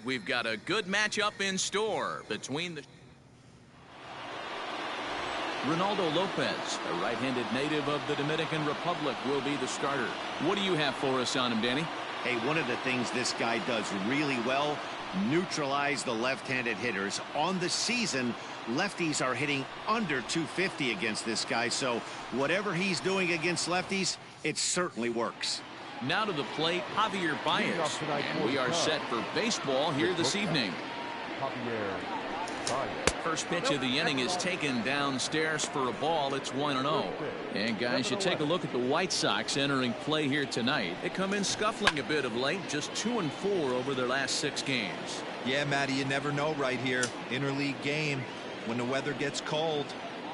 we've got a good matchup in store between the Ronaldo Lopez, a right-handed native of the Dominican Republic, will be the starter. What do you have for us on him, Danny? Hey, one of the things this guy does really well, neutralize the left-handed hitters. On the season, lefties are hitting under 250 against this guy, so whatever he's doing against lefties, it certainly works. Now to the plate, Javier Baez, and we are set for baseball here this evening. First pitch of the inning is taken downstairs for a ball. It's 1-0. And guys, you take a look at the White Sox entering play here tonight. They come in scuffling a bit of late, just 2-4 over their last 6 games. Yeah, Matty, you never know right here. Interleague game, when the weather gets cold,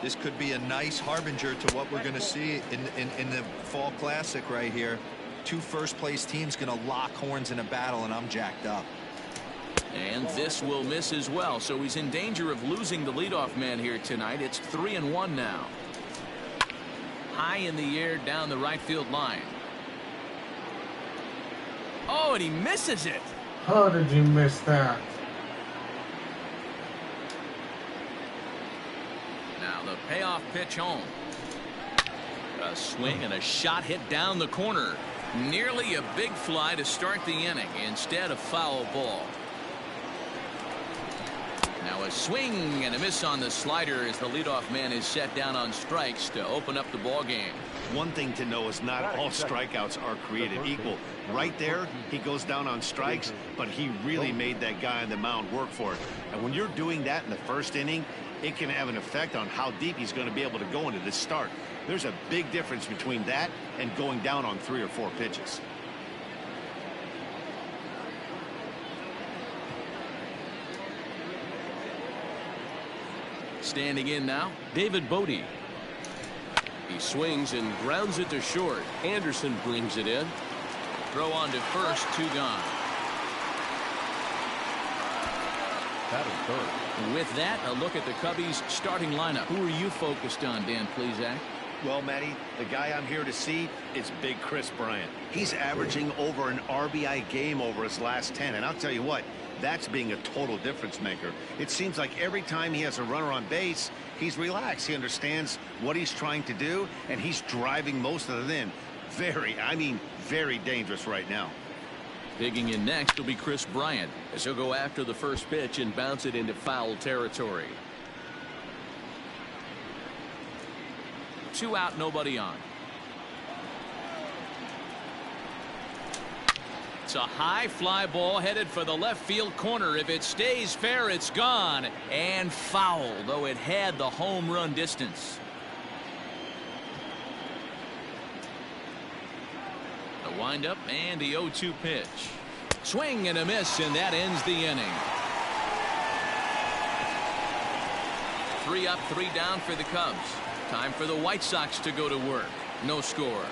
this could be a nice harbinger to what we're going to see in the Fall Classic right here. 2 first-place teams going to lock horns in a battle, and I'm jacked up. And this will miss as well, so he's in danger of losing the leadoff man here tonight. It's 3-1 now. High in the air down the right field line. Oh, and he misses it. How did you miss that? Now the payoff pitch home. A swing and a shot hit down the corner. Nearly a big fly to start the inning. Instead, a foul ball. Now a swing and a miss on the slider as the leadoff man is set down on strikes to open up the ball game. One thing to know is not all strikeouts are created equal. Right there, he goes down on strikes, but he really made that guy on the mound work for it. And when you're doing that in the first inning, it can have an effect on how deep he's going to be able to go into this start. There's a big difference between that and going down on 3 or 4 pitches. Standing in now, David Bodie. He swings and grounds it to short. Anderson brings it in. Throw on to first, 2 gone. That is third. With that, a look at the Cubbies starting lineup. Who are you focused on, Dan Plesac? Well, Matty, the guy I'm here to see is Big Chris Bryant. He's averaging over an RBI game over his last 10, and I'll tell you what, that's being a total difference maker. It seems like every time he has a runner on base, he's relaxed. He understands what he's trying to do, and he's driving most of it in. Very dangerous right now. Digging in next will be Chris Bryant as he'll go after the first pitch and bounce it into foul territory. 2 out, nobody on. It's a high fly ball headed for the left field corner. If it stays fair, it's gone and foul, though it had the home run distance. The windup and the 0-2 pitch. Swing and a miss, and that ends the inning. 3 up, 3 down for the Cubs. Time for the White Sox to go to work. No score.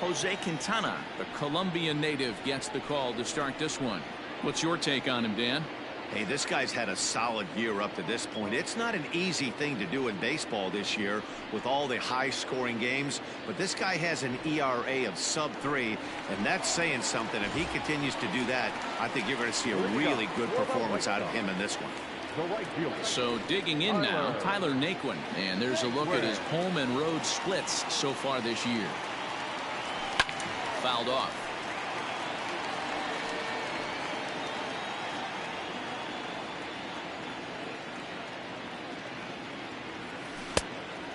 Jose Quintana, the Colombian native, gets the call to start this one. What's your take on him, Dan? Hey, this guy's had a solid year up to this point. It's not an easy thing to do in baseball this year with all the high-scoring games, but this guy has an ERA of sub-3, and that's saying something. If he continues to do that, I think you're going to see a really good performance out of him in this one. So digging in now, Tyler Naquin, and there's a look at his home and road splits so far this year. Fouled off.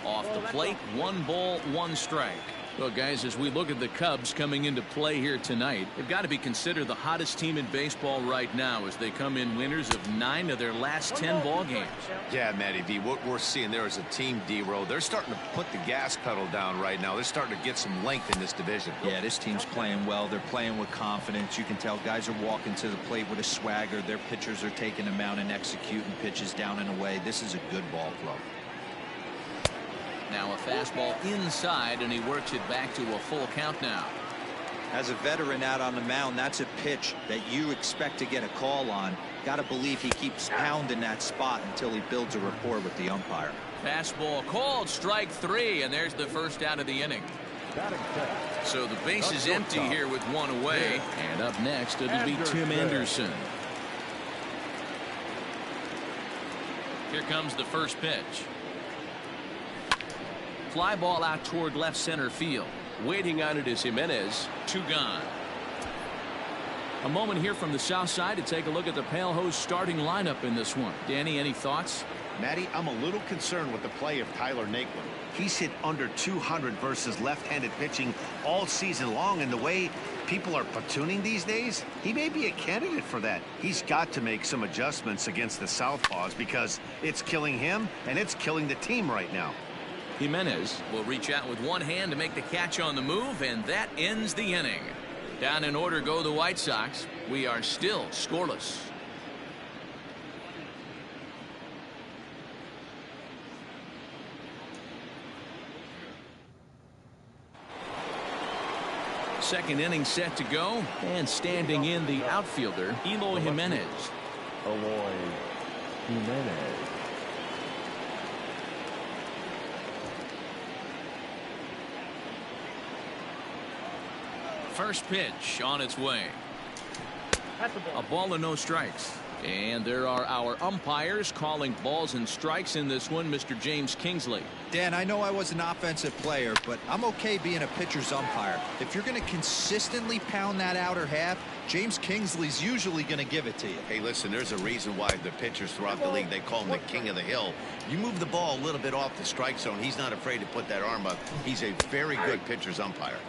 Off the plate, 1 ball, 1 strike. Well, guys, as we look at the Cubs coming into play here tonight, they've got to be considered the hottest team in baseball right now as they come in winners of 9 of their last 10 ball games. Yeah, Matty V, what we're seeing there is a team, D-Row. They're starting to put the gas pedal down right now. They're starting to get some length in this division. Yeah, this team's playing well. They're playing with confidence. You can tell guys are walking to the plate with a swagger. Their pitchers are taking them out and executing pitches down and away. This is a good ball club. Now a fastball inside, and he works it back to a full count now. As a veteran out on the mound, that's a pitch that you expect to get a call on. Got to believe he keeps pounding that spot until he builds a rapport with the umpire. Fastball called, strike 3, and there's the first out of the inning. So the base is empty here with one away. And up next, it'll be Tim Anderson. Here comes the first pitch. Fly ball out toward left center field. Waiting on it is Jimenez. 2 gone. A moment here from the south side to take a look at the Pale Hose starting lineup in this one. Danny, any thoughts? Matty, I'm a little concerned with the play of Tyler Naquin. He's hit under 200 versus left-handed pitching all season long, and the way people are platooning these days, he may be a candidate for that. He's got to make some adjustments against the southpaws because it's killing him and it's killing the team right now. Jimenez will reach out with one hand to make the catch on the move, and that ends the inning. Down in order go the White Sox. We are still scoreless. Second inning set to go, and standing in the outfielder, Eloy Jimenez. Eloy Jimenez. First pitch on its way. A ball and no strikes. And there are our umpires calling balls and strikes in this one, Mr. James Kingsley. Dan, I know I was an offensive player, but I'm okay being a pitcher's umpire. If you're going to consistently pound that outer half, James Kingsley's usually going to give it to you. Hey, listen, there's a reason why the pitchers throughout the league, they call him the king of the hill. You move the ball a little bit off the strike zone, he's not afraid to put that arm up. He's a very good pitcher's umpire.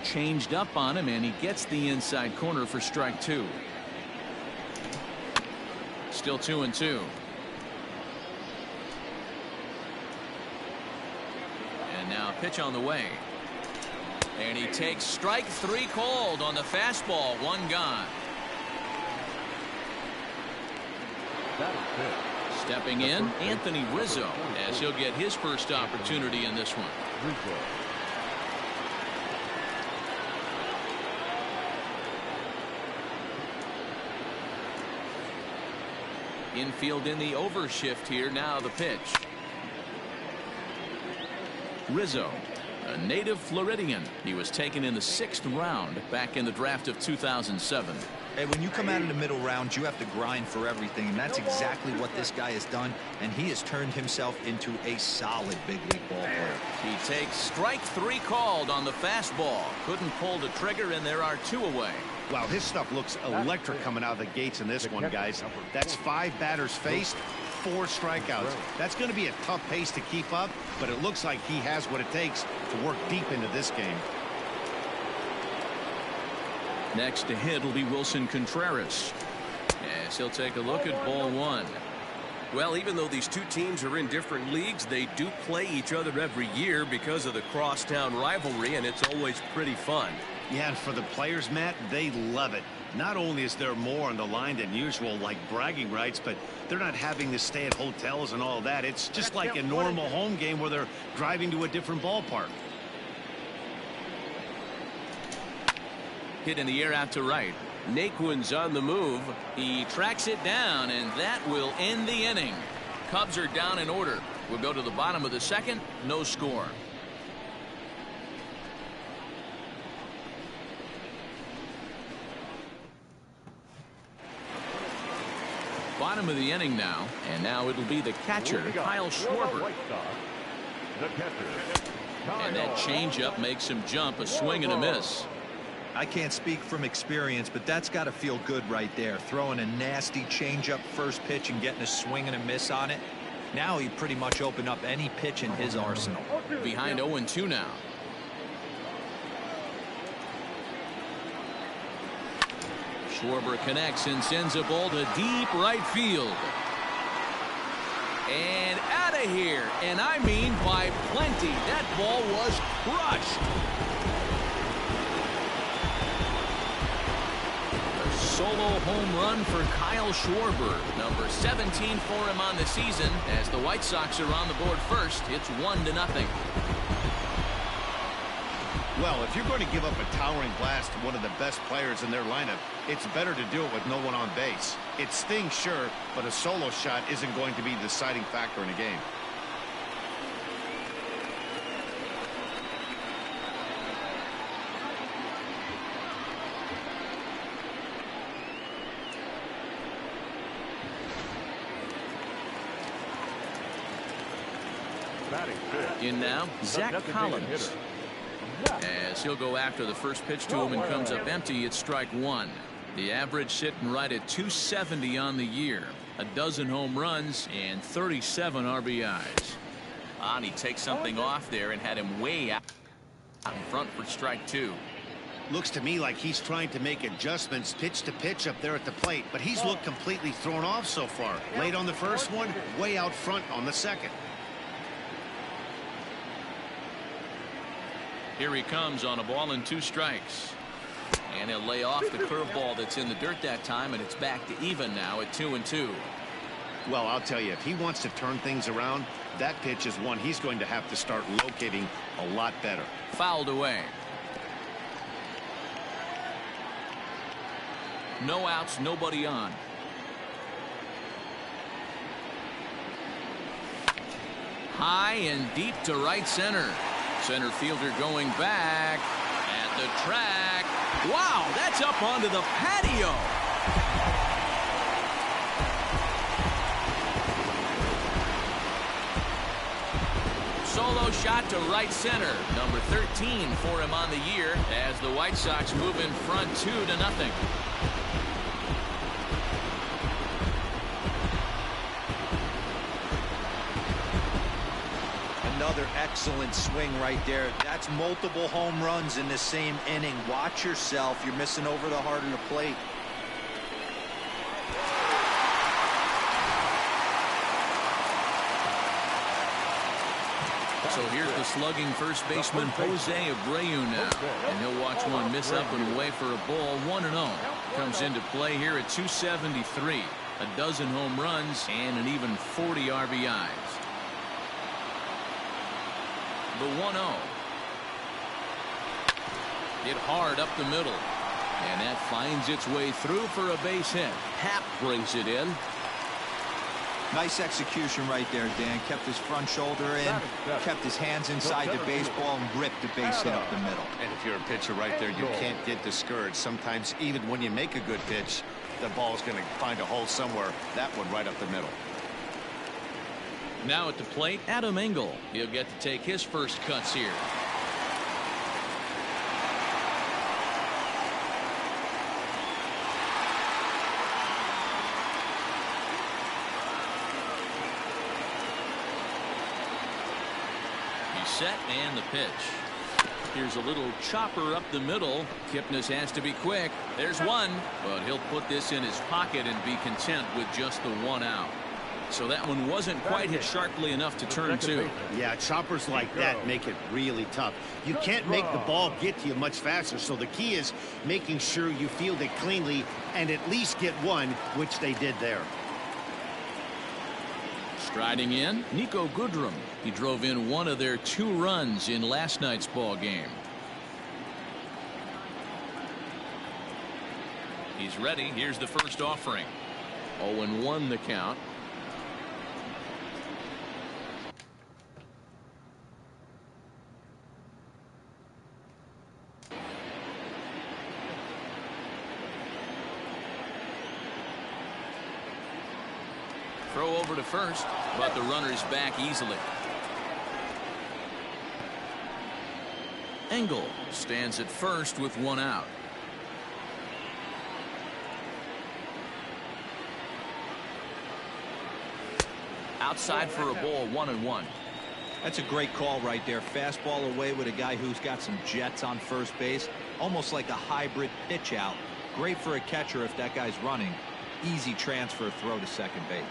Changed up on him, and he gets the inside corner for strike 2. Still 2-2. And now pitch on the way. And he takes strike 3 called on the fastball. 1 gone. Stepping in, Anthony Rizzo, as he'll get his first opportunity in this one. Infield in the overshift here. Now the pitch. Rizzo, a native Floridian. He was taken in the 6th round back in the draft of 2007. Hey, when you come out of the middle rounds, you have to grind for everything, and that's exactly what this guy has done, and he has turned himself into a solid big league ball player. He takes strike 3 called on the fastball. Couldn't pull the trigger, and there are 2 away. Wow, his stuff looks electric coming out of the gates in this one, guys. That's 5 batters faced, 4 strikeouts. That's going to be a tough pace to keep up, but it looks like he has what it takes to work deep into this game. Next to hit will be Wilson Contreras, as he'll take a look at ball 1. Well, even though these two teams are in different leagues, they do play each other every year because of the crosstown rivalry, and it's always pretty fun. Yeah, and for the players, Matt, they love it. Not only is there more on the line than usual, like bragging rights, but they're not having to stay at hotels and all that. It's just like a normal home game where they're driving to a different ballpark. Hit in the air out to right. Naquin's on the move. He tracks it down, and that will end the inning. Cubs are down in order. We'll go to the bottom of the 2nd. No score. Bottom of the inning now, and now it'll be the catcher, Kyle Schwarber. And that changeup makes him jump, a swing and a miss. I can't speak from experience, but that's got to feel good right there. Throwing a nasty changeup first pitch and getting a swing and a miss on it. Now he pretty much opened up any pitch in his arsenal. Behind 0-2 now. Schwarber connects and sends a ball to deep right field. And out of here. And I mean by plenty. That ball was crushed. Solo home run for Kyle Schwarber, number 17 for him on the season. As the White Sox are on the board first, it's 1-0. Well, if you're going to give up a towering blast to one of the best players in their lineup, it's better to do it with no one on base. It stings, sure, but a solo shot isn't going to be the deciding factor in a game. In now, Zach Collins. As he'll go after the first pitch to him and comes up empty, it's strike one. The average sitting right at 270 on the year. A dozen home runs and 37 RBIs. And he takes something off there and had him way out in front for strike two. Looks to me like he's trying to make adjustments pitch to pitch up there at the plate, but he's looked completely thrown off so far. Late on the first one, way out front on the second. Here he comes on a ball and 2 strikes. And he'll lay off the curveball that's in the dirt that time, and it's back to even now at 2-2. Well, I'll tell you, if he wants to turn things around, that pitch is one he's going to have to start locating a lot better. Fouled away. No outs, nobody on. High and deep to right center. Center fielder going back at the track. Wow, that's up onto the patio. Solo shot to right center. Number 13 for him on the year as the White Sox move in front 2-0. Another excellent swing right there. That's multiple home runs in the same inning. Watch yourself. You're missing over the heart of the plate. So here's the slugging first baseman Jose Abreu now. And he'll watch one miss up and away for a ball. 1-0. Comes into play here at 273. A dozen home runs and an even 40 RBIs. The 1-0. Hit hard up the middle. And that finds its way through for a base hit. Happ brings it in. Nice execution right there, Dan. Kept his front shoulder in, kept his hands inside the baseball, and ripped the base hit up the middle. And if you're a pitcher right there, you can't get discouraged. Sometimes even when you make a good pitch, the ball's going to find a hole somewhere. That one right up the middle. Now at the plate, Adam Engel. He'll get to take his first cuts here. He's set and the pitch. Here's a little chopper up the middle. Kipnis has to be quick. There's one, but he'll put this in his pocket and be content with just the 1 out. So that one wasn't quite hit sharply enough to turn 2. Yeah, choppers like that make it really tough. You can't make the ball get to you much faster, so the key is making sure you field it cleanly and at least get one, which they did there. Striding in, Nico Goodrum. He drove in one of their 2 runs in last night's ball game. He's ready. Here's the first offering. 0-1 the count. Throw over to first, but the runner's back easily. Engel stands at first with 1 out. Outside for a ball, 1-1. That's a great call right there. Fastball away with a guy who's got some jets on first base. Almost like a hybrid pitch out. Great for a catcher if that guy's running. Easy transfer throw to second base.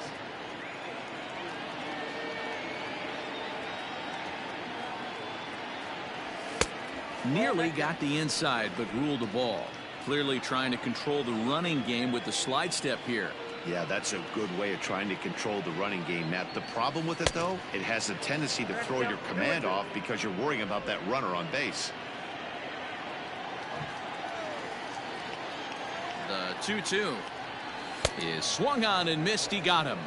Nearly got the inside, but ruled the ball. Clearly trying to control the running game with the slide step here. Yeah, that's a good way of trying to control the running game, Matt. The problem with it, though, it has a tendency to throw your command off because you're worrying about that runner on base. The 2-2 is swung on and missed. He got him.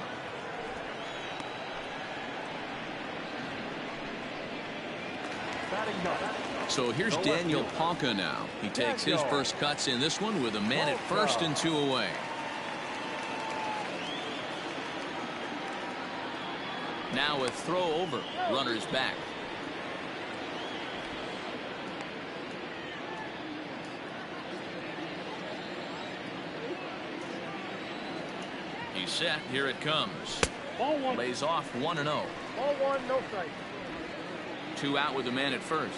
So here's Daniel Palka now. He takes his first cuts in this one with a man at first and 2 away. Now a throw over. Runners back. He's set. Here it comes. Ball one. Lays off 1-0. Ball one, no strike. 2 out with a man at first.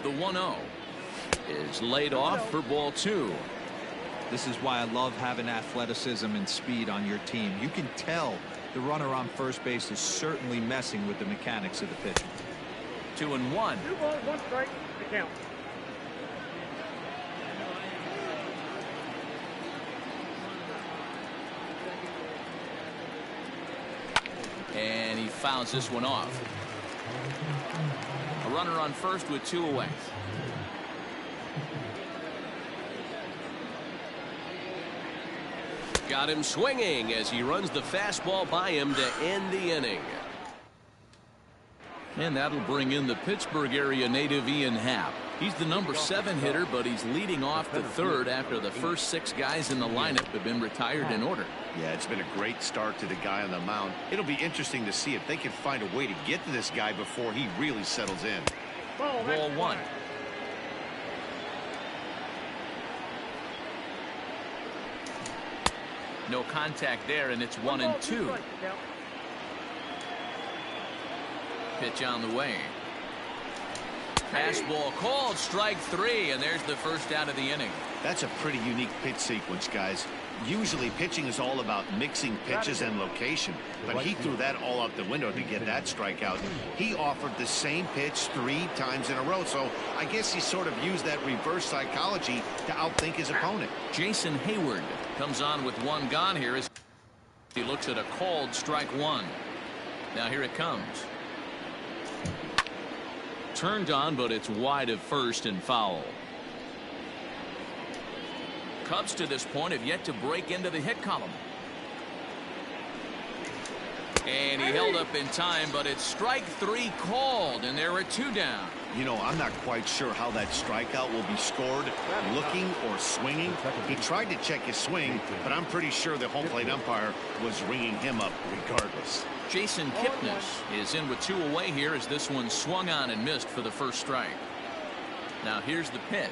The 1-0 is laid off for ball 2. This is why I love having athleticism and speed on your team. You can tell the runner on first base is certainly messing with the mechanics of the pitch. 2-1. 2 balls, 1 strike. The count. And he fouls this one off. A runner on first with 2 away. Got him swinging as he runs the fastball by him to end the inning. And that'll bring in the Pittsburgh area native Ian Happ. He's the number 7 hitter, but he's leading off the 3rd after the first 6 guys in the lineup have been retired in order. Yeah, it's been a great start to the guy on the mound. It'll be interesting to see if they can find a way to get to this guy before he really settles in. Ball 1. No contact there, and it's 1-2. Pitch on the way. Fastball called, strike 3, and there's the first out of the inning. That's a pretty unique pitch sequence, guys. Usually pitching is all about mixing pitches and location, but he threw that all out the window to get that strikeout. He offered the same pitch 3 times in a row, so I guess he sort of used that reverse psychology to outthink his opponent. Jason Hayward comes on with 1 gone here as he looks at a called strike 1. Now here it comes. Turned on, but it's wide of first and foul. Cubs to this point have yet to break into the hit column. And he held up in time, but it's strike 3 called, and there are 2 down. You know, I'm not quite sure how that strikeout will be scored, looking or swinging. He tried to check his swing, but I'm pretty sure the home plate umpire was ringing him up regardless. Jason Kipnis is in with 2 away here as this one swung on and missed for the first strike. Now here's the pitch.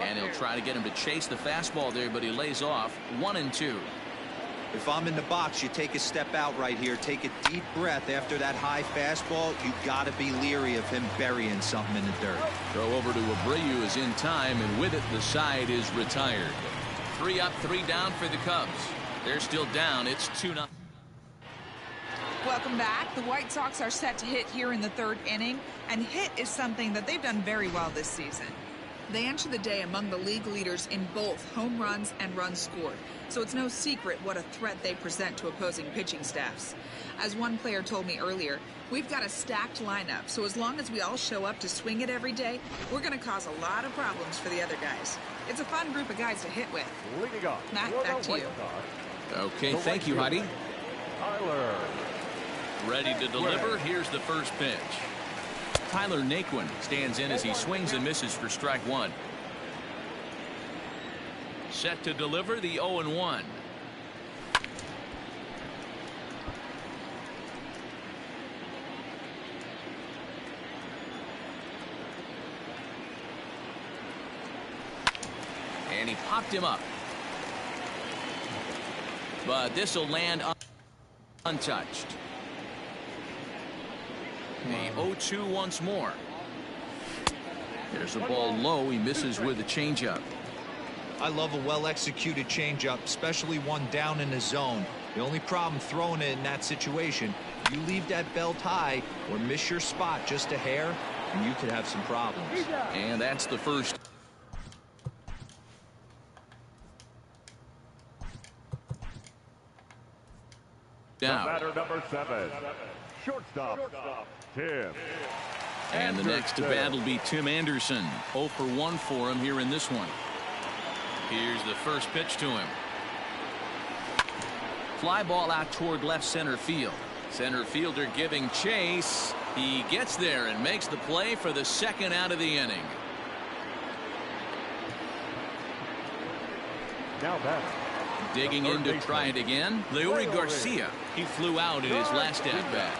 And he'll try to get him to chase the fastball there, but he lays off. 1-2. If I'm in the box, you take a step out right here. Take a deep breath after that high fastball. You got to be leery of him burying something in the dirt. Throw over to Abreu is in time, and with it, the side is retired. 3 up, 3 down for the Cubs. They're still down. It's 2-0. Welcome back. The White Sox are set to hit here in the 3rd inning, and hit is something that they've done very well this season. They enter the day among the league leaders in both home runs and runs scored, so it's no secret what a threat they present to opposing pitching staffs. As one player told me earlier, we've got a stacked lineup, so as long as we all show up to swing it every day, we're going to cause a lot of problems for the other guys. It's a fun group of guys to hit with. Matt, back to you. Okay, thank you, Heidi. Tyler. Ready to deliver. Here's the first pitch. Tyler Naquin stands in as he swings and misses for strike 1. Set to deliver the 0-1. And he popped him up. But this will land untouched. The 0-2 once more. There's a ball low. He misses with a changeup. I love a well-executed changeup, especially one down in the zone. The only problem throwing it in that situation, you leave that belt high or miss your spot just a hair, and you could have some problems. And that's the first. Down. Batter number 7. Shortstop. Tim. And the next to bat will be Tim Anderson. 0 for 1 for him here in this one. Here's the first pitch to him. Fly ball out toward left center field. Center fielder giving chase. He gets there and makes the play for the 2nd out of the inning. Now batter. Digging in to try it again. Leury Garcia. He flew out in his last at bat.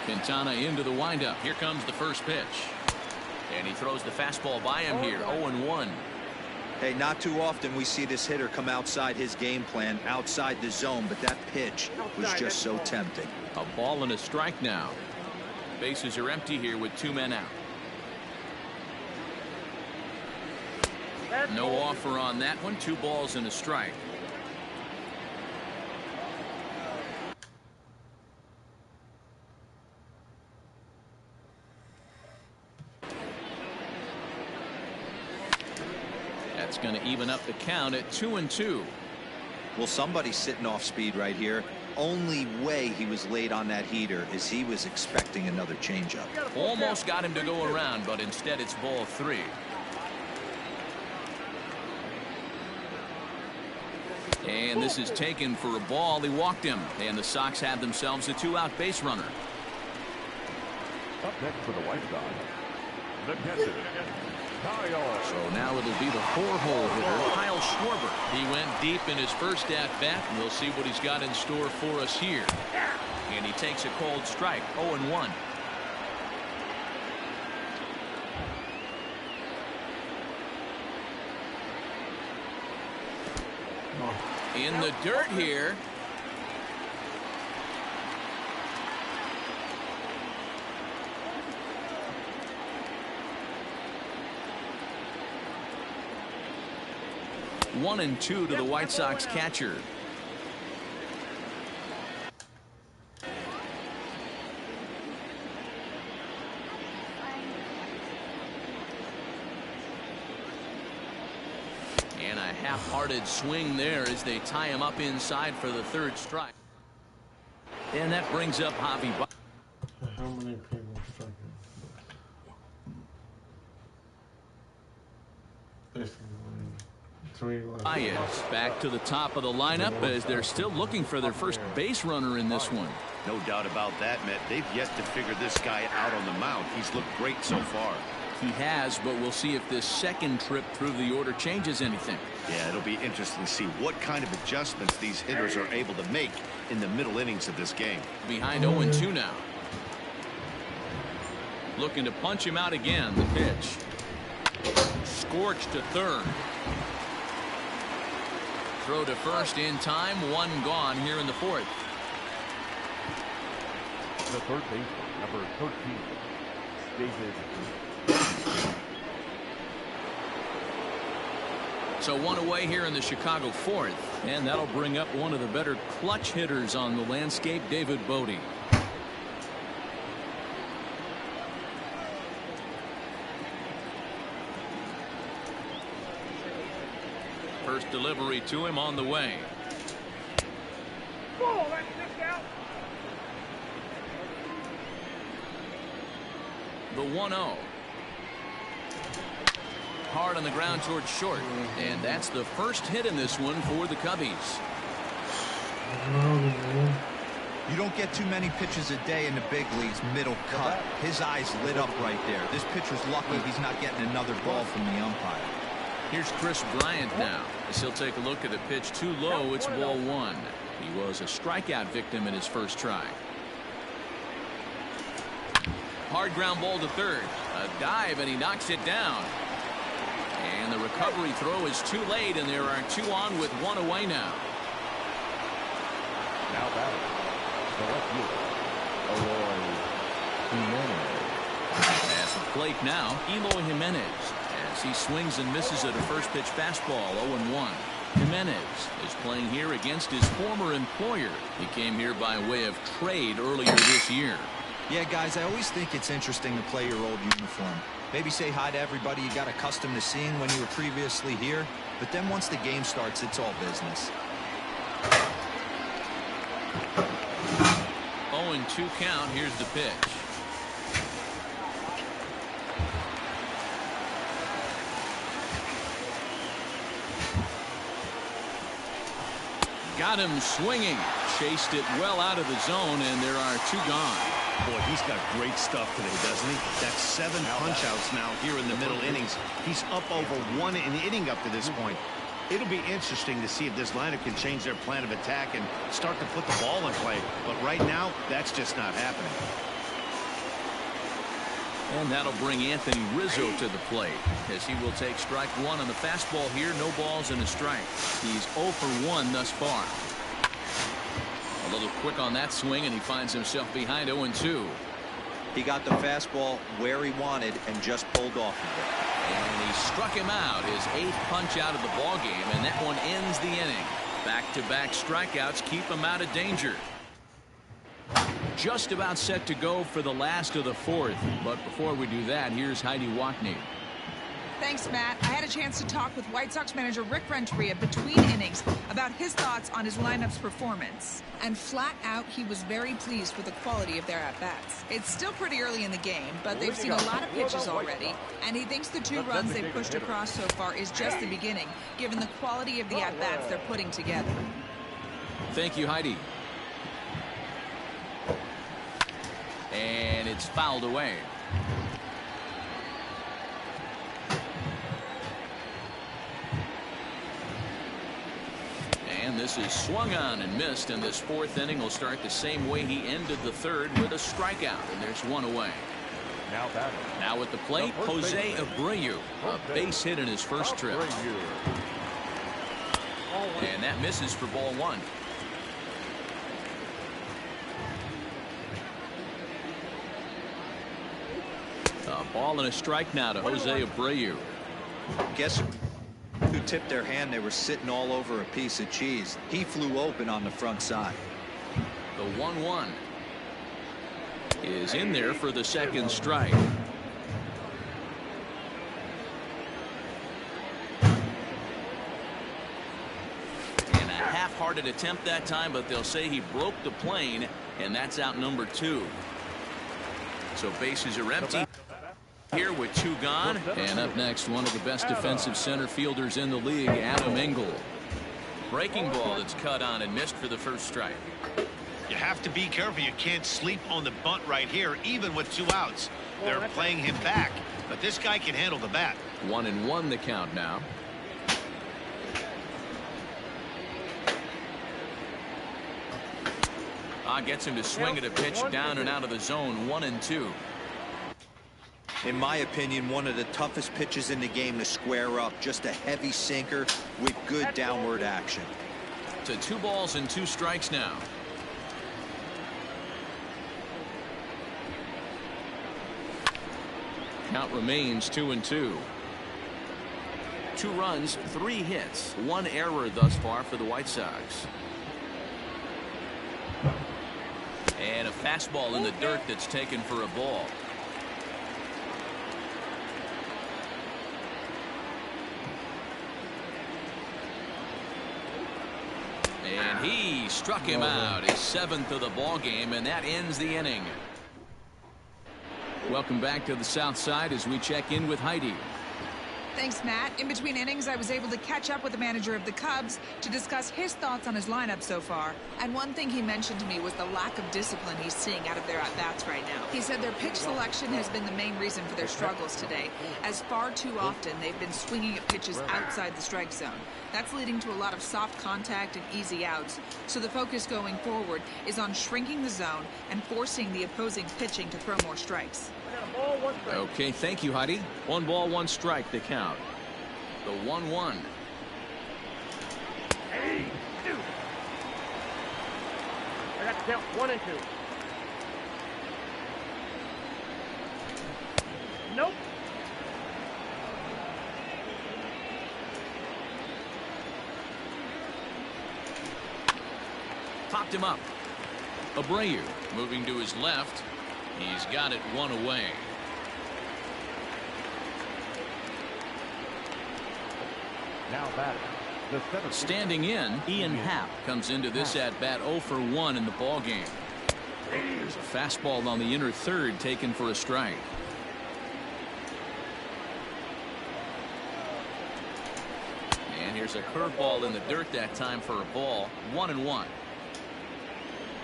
Quintana into the windup. Here comes the first pitch. And he throws the fastball by him here. 0-1. Hey, not too often we see this hitter come outside his game plan, outside the zone, but that pitch was just so tempting. A ball and a strike now. Bases are empty here with 2 men out. No offer on that one. 2 balls and a strike. That's going to even up the count at 2-2. Well, somebody's sitting off speed right here. Only way he was late on that heater is he was expecting another changeup. Almost got him to go around, but instead it's ball 3. And this is taken for a ball. He walked him, and the Sox have themselves a 2-out base runner. Up next for the White Sox, the catcher, Kyle. So now it'll be the 4-hole hitter, Kyle Schwarber. He went deep in his first at-bat, and we'll see what he's got in store for us here. And he takes a cold strike, 0-1. In the dirt here. One and 2 to the White Sox catcher. And a half-hearted swing there as they tie him up inside for the 3rd strike. And that brings up Javi. How many people striking? Baez back to the top of the lineup as they're still looking for their first base runner in this one. No doubt about that, Matt. They've yet to figure this guy out on the mound. He's looked great so far. He has, but we'll see if this second trip through the order changes anything. Yeah, it'll be interesting to see what kind of adjustments these hitters are able to make in the middle innings of this game. Behind 0-2 now. Looking to punch him out again. The pitch. scorched to third. Throw to first in time. One gone here in the fourth. The third baseman, number 13, David. So one away here in the Chicago fourth, and that'll bring up one of the better clutch hitters on the landscape, David Bodie. First delivery to him on the way. Ball, that's kicked out. The 1-0. Hard on the ground towards short, and that's the first hit in this one for the Cubbies. You don't get too many pitches a day in the big leagues middle cut. His eyes lit up right there. This pitcher's lucky he's not getting another ball from the umpire. Here's Chris Bryant now, as he'll take a look at the pitch too low. It's ball one. He was a strikeout victim in his first try. Hard ground ball to third. A dive, and he knocks it down. And the recovery throw is too late, and there are two on with one away now. Now batting, the left fielder, Eloy Jimenez. At the plate now, Eloy Jimenez, as he swings and misses at a first pitch fastball. 0-1. Jimenez is playing here against his former employer. He came here by way of trade earlier this year. Yeah, guys, I always think it's interesting to play your old uniform. Maybe say hi to everybody you got accustomed to seeing when you were previously here. But then once the game starts, it's all business. 0-2 count. Here's the pitch. Got him swinging. Chased it well out of the zone, and there are two gone. Boy, he's got great stuff today, doesn't he? That's 7 punch-outs now here in the middle innings. He's up over 1 inning up to this point. It'll be interesting to see if this lineup can change their plan of attack and start to put the ball in play. But right now, that's just not happening. And that'll bring Anthony Rizzo to the plate, as he will take strike one on the fastball here. No balls and a strike. He's 0 for 1 thus far. A little quick on that swing, and he finds himself behind 0-2. He got the fastball where he wanted and just pulled off of it. And he struck him out, his 8th punch out of the ball game, and that one ends the inning. Back-to-back strikeouts keep him out of danger. Just about set to go for the last of the fourth, but before we do that, here's Heidi Wackney. Thanks, Matt. I had a chance to talk with White Sox manager Rick Renteria between innings about his thoughts on his lineup's performance. And flat out, he was very pleased with the quality of their at-bats. It's still pretty early in the game, but they've seen a lot of pitches already, and he thinks the 2 runs they've pushed across so far is just the beginning, given the quality of the at-bats they're putting together. Thank you, Heidi. And it's fouled away. And this is swung on and missed, and this fourth inning will start the same way he ended the third, with a strikeout, and there's one away. Now batting. Now at the plate, Jose Abreu, a base hit in his first trip. And that misses for ball one. A ball and a strike now to Jose Abreu. Guess who tipped their hand? They were sitting all over a piece of cheese. He flew open on the front side. The 1-1 is in there for the second strike. And a half-hearted attempt that time, but they'll say he broke the plane, and that's out number 2. So bases are empty here with 2 gone. And up next, one of the best defensive center fielders in the league, Adam Engel. Breaking ball that's cut on and missed for the first strike. You have to be careful. You can't sleep on the bunt right here, even with 2 outs. They're playing him back, but this guy can handle the bat. 1-1 the count now. Gets him to swing at a pitch down and out of the zone. 1-2. In my opinion, one of the toughest pitches in the game to square up. Just a heavy sinker with good downward action. To 2 balls and 2 strikes now. Count remains 2-2. 2 runs, 3 hits, 1 error thus far for the White Sox. And a fastball in the dirt that's taken for a ball. And he struck him out, his 7th of the ball game, and that ends the inning. Welcome back to the South Side as we check in with Heidi. Thanks, Matt. In between innings, I was able to catch up with the manager of the Cubs to discuss his thoughts on his lineup so far. And one thing he mentioned to me was the lack of discipline he's seeing out of their at-bats right now. He said their pitch selection has been the main reason for their struggles today, as far too often they've been swinging at pitches outside the strike zone. That's leading to a lot of soft contact and easy outs. So the focus going forward is on shrinking the zone and forcing the opposing pitching to throw more strikes. Ball, 1 strike. Okay, thank you, Heidi. 1 ball, 1 strike, the count. The 1-1. Hey, 2. I got to count 1 and 2. Nope. Popped him up. Abreu moving to his left. He's got it 1 away. Now batting, the 7th. Standing in, Ian Happ comes into this at bat 0 for 1 in the ball game. There's a fastball on the inner third taken for a strike. And here's a curveball in the dirt that time for a ball. 1-1.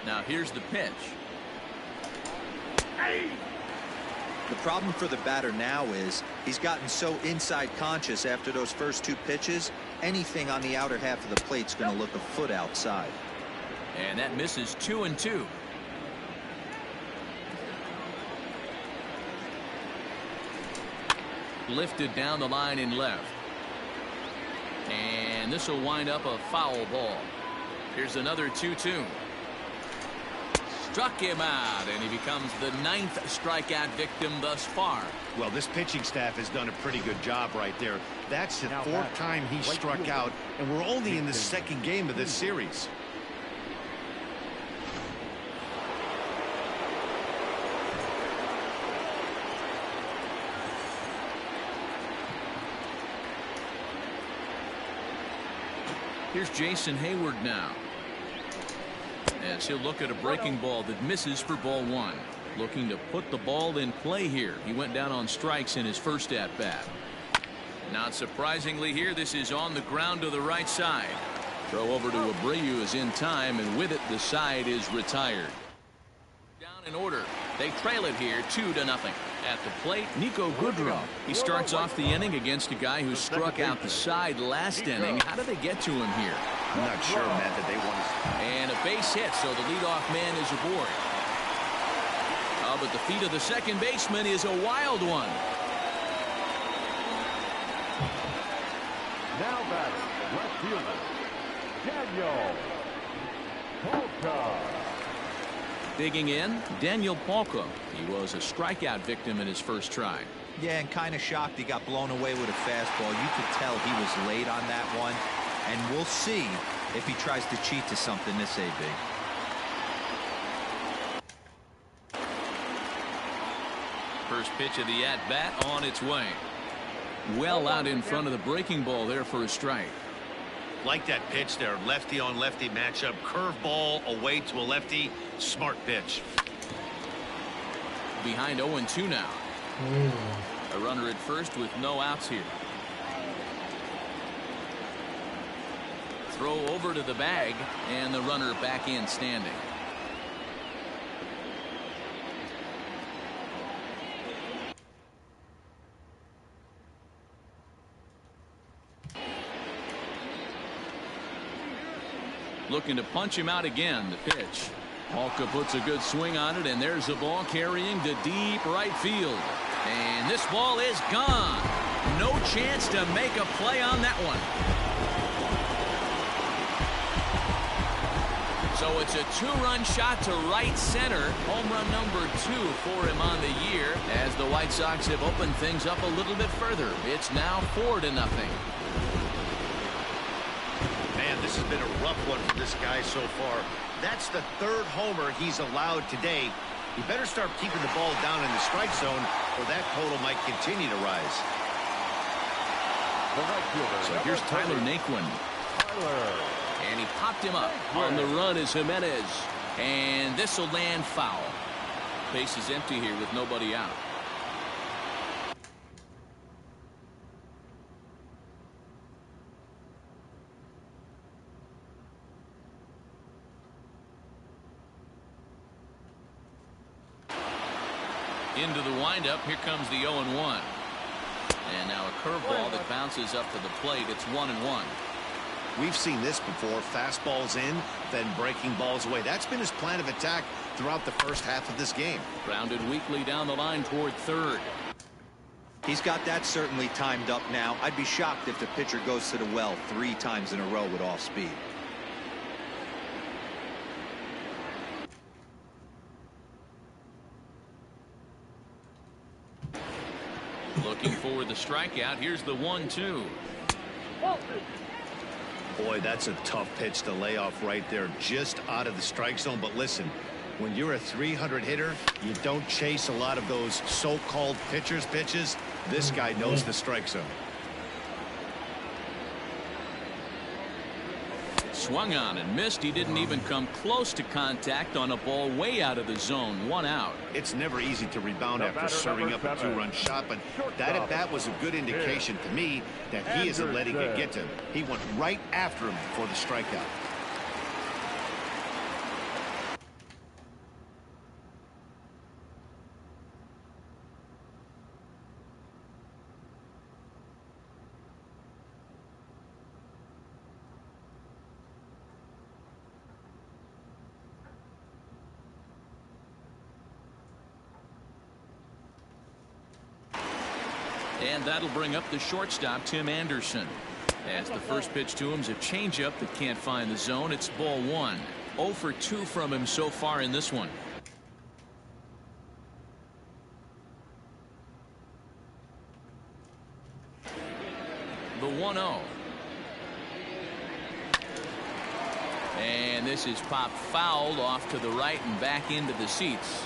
Now here's the pitch. The problem for the batter now is he's gotten so inside conscious after those first 2 pitches. Anything on the outer half of the plate's going to look a foot outside. And that misses 2-2. Lifted down the line in left. And this will wind up a foul ball. Here's another 2-2. Struck him out, and he becomes the 9th strikeout victim thus far. Well, this pitching staff has done a pretty good job right there. That's the Now 4th time he's right struck fielder. out, and we're only in the 2nd game of this series. Here's Jason Hayward now, as he'll look at a breaking ball that misses for ball 1. Looking to put the ball in play here. He went down on strikes in his first at bat. Not surprisingly here, this is on the ground to the right side. Throw over to Abreu is in time, and with it the side is retired. Down in order. They trail it here 2-0. At the plate, Nico Goodrum. He starts off the inning against a guy who struck out the side last inning. How do they get to him here? I'm not sure, Matt, that they want to. And a base hit, so the leadoff man is aboard. But the feet of the second baseman is a wild one. Now batting, left fielder, Daniel Polka. Digging in, Daniel Polka. He was a strikeout victim in his first try. Yeah, and kind of shocked he got blown away with a fastball. You could tell he was late on that one. And we'll see if he tries to cheat to something this AB. First pitch of the at-bat on its way. Well out in front of the breaking ball there for a strike. Like that pitch there, lefty on lefty matchup, curveball away to a lefty, smart pitch. Behind 0-2 now. A runner at first with no outs here. Throw over to the bag, and the runner back in standing. Looking to punch him out again. The pitch. Polka puts a good swing on it, and there's the ball carrying to deep right field. And this ball is gone. No chance to make a play on that one. So it's a two-run shot to right center. Home run number 2 for him on the year as the White Sox have opened things up a little bit further. It's now 4-0. Man, this has been a rough one for this guy so far. That's the 3rd homer he's allowed today. He better start keeping the ball down in the strike zone or that total might continue to rise. So here's Tyler Naquin. And he popped him up. On the run is Jimenez. And this will land foul. Base is empty here with nobody out. Into the windup. Here comes the 0-1. And now a curveball that bounces up to the plate. It's 1-1. We've seen this before. Fastballs in, then breaking balls away. That's been his plan of attack throughout the first half of this game. Grounded weakly down the line toward third. He's got that certainly timed up now. I'd be shocked if the pitcher goes to the well 3 times in a row with off speed. Looking for the strikeout. Here's the 1-2. Boy, that's a tough pitch to lay off right there, just out of the strike zone. But listen, when you're a 300 hitter, you don't chase a lot of those so-called pitchers' pitches. This guy knows the strike zone. Swung on and missed. He didn't even come close to contact on a ball way out of the zone. 1 out. It's never easy to rebound after serving up a 2-run shot, but that at bat was a good indication to me that he isn't letting it get to him. He went right after him for the strikeout. And that'll bring up the shortstop, Tim Anderson. As the first pitch to him's a changeup that can't find the zone. It's ball 1. 0 for 2 from him so far in this one. The 1-0. And this is popped fouled off to the right and back into the seats.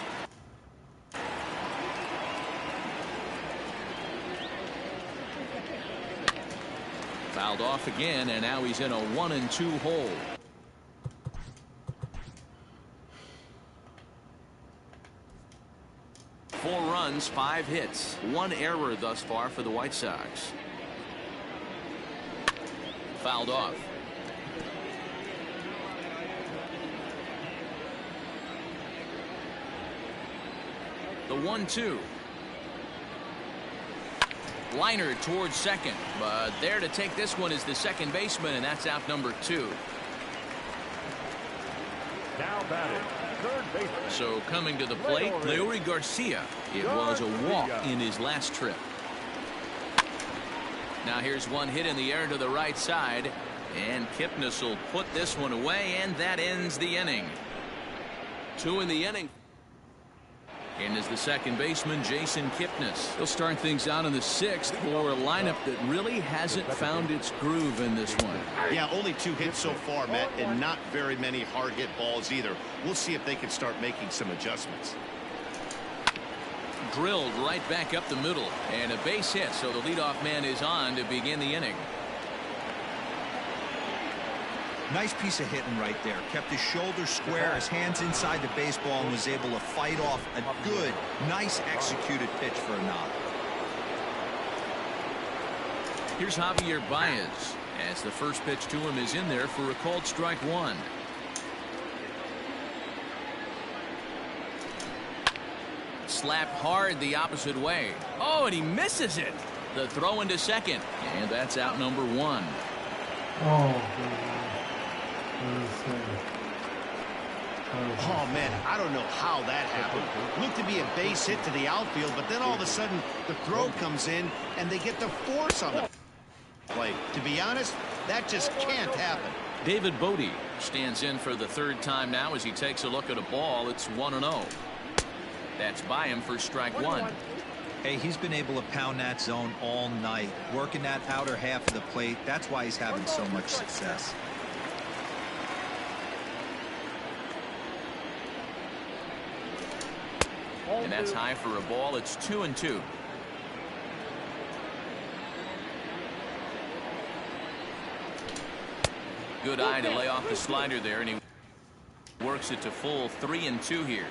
Fouled off again, and now he's in a 1-2 hole. Four runs, 5 hits, 1 error thus far for the White Sox. Fouled off. The 1-2. Liner towards second, but there to take this one is the second baseman, and that's out number 2. Now batting, third baseman. So coming to the plate, Leury Garcia. It was a walk in his last trip. Now here's one hit in the air to the right side, and Kipnis will put this one away, and that ends the inning. 2 in the inning. In is the second baseman, Jason Kipnis. He'll start things out in the 6th for a lineup that really hasn't found its groove in this one. Yeah, only 2 hits so far, Matt, and not very many hard hit balls either. We'll see if they can start making some adjustments. Drilled right back up the middle, and a base hit, so the leadoff man is on to begin the inning. Nice piece of hitting right there. Kept his shoulders square, his hands inside the baseball, and was able to fight off a good, nice executed pitch for a knock. Here's Javier Baez as the first pitch to him is in there for a called strike 1. Slapped hard the opposite way. Oh, and he misses it. The throw into second, and that's out number 1. Oh, Oh, man, I don't know how that happened. Looked to be a base hit to the outfield, but then all of a sudden the throw comes in and they get the force on the play. To be honest, that just can't happen. David Bodie stands in for the third time now as he takes a look at a ball. It's 1-0. That's by him for strike one. Hey, he's been able to pound that zone all night, working that outer half of the plate. That's why he's having so much success. And that's high for a ball. It's 2-2. Good eye to lay off the slider there, and he works it to full 3-2 here.